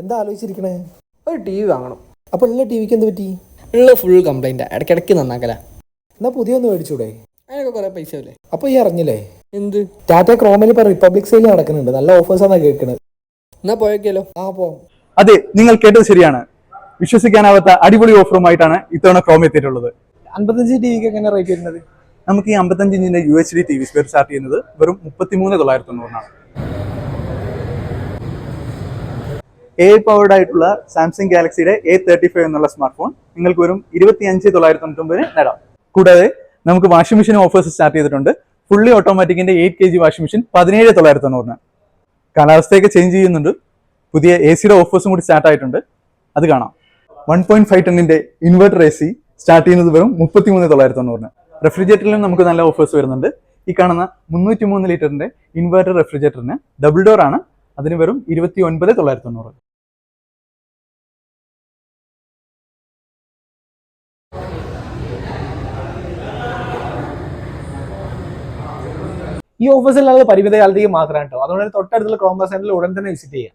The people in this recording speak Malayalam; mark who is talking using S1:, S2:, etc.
S1: എന്താ ആലോചിച്ചിരിക്കണേ?
S2: ഒരു ടി വി വാങ്ങണം.
S1: അപ്പോൾ ഉള്ള ടി വിക്ക് എന്ത് പറ്റി?
S2: ഉള്ള ഫുൾ കംപ്ലൈൻറ്റാ, ഇടയ്ക്കിടയ്ക്ക് നന്നാക്കല.
S1: എന്നാൽ പുതിയൊന്ന് മേടിച്ചൂടെ?
S2: അതിനൊക്കെ കുറേ പൈസ അല്ലേ.
S1: അപ്പോൾ ഈ അറിഞ്ഞില്ലേ,
S2: എന്ത്?
S1: ടാറ്റ ക്രോമിൽ ഇപ്പോൾ റിപ്പബ്ലിക് സെയിൽ നടക്കുന്നുണ്ട്. നല്ല ഓഫേഴ്സാണ് കേൾക്കുന്നത്.
S2: എന്നാ പോയേക്കാലോ.
S1: പോവാം.
S3: അതെ, നിങ്ങൾ കേട്ടത് ശരിയാണ്. വിശ്വസിക്കാനാവാത്ത അടിപൊളി ഓഫറുമായിട്ടാണ് ഇത്തവണ ക്രോം എത്തിയിട്ടുള്ളത്.
S1: 55 ടി വിക്ക് എങ്ങനെ റേറ്റ് വരുന്നത്?
S3: നമുക്ക് ഈ 55 ഇഞ്ചിന്റെ UHD ടി വി സ്റ്റാർട്ട് ചെയ്യുന്നത് വെറും 33,990 AI പവർഡ് ആയിട്ടുള്ള സാംസങ് ഗാലക്സിയുടെ A35 എന്നുള്ള സ്മാർട്ട് ഫോൺ നിങ്ങൾക്ക് വെറും 25,999 നേടാം. കൂടാതെ നമുക്ക് വാഷിംഗ് മെഷീൻ ഓഫേഴ്സ് സ്റ്റാർട്ട് ചെയ്തിട്ടുണ്ട്. ഫുള്ളി ഓട്ടോമാറ്റിക്കിന്റെ 8 kg വാഷിംഗ് മെഷീൻ 17,990. കാലാവസ്ഥയൊക്കെ ചേഞ്ച് ചെയ്യുന്നുണ്ട്. പുതിയ AC ഓഫേഴ്സും കൂടി സ്റ്റാർട്ട് ആയിട്ടുണ്ട്, അത് കാണാം. 1.5 ടണ്ണിന്റെ ഇൻവെർട്ടർ AC സ്റ്റാർട്ട് ചെയ്യുന്നത് വെറും 33,990. റെഫ്രിജറേറ്ററിലും നമുക്ക് നല്ല ഓഫേഴ്സ് വരുന്നുണ്ട്. ഈ കാണുന്ന 303 ലിറ്ററിന്റെ ഇൻവെർട്ടർ റെഫ്രിജറേറ്ററിന് ഡബിൾ ഡോർ ആണ്, അതിന് വെറും 29,990.
S1: ഈ ഓഫേഴ്സ് അല്ലാതെ പരിമിത കാലത്തേക്ക് മാത്രമാണ് കേട്ടോ. അതുകൊണ്ട് തൊട്ടടുത്തുള്ള ക്രോം സെന്ററിൽ ഉടൻ തന്നെ വിസിറ്റ് ചെയ്യാം.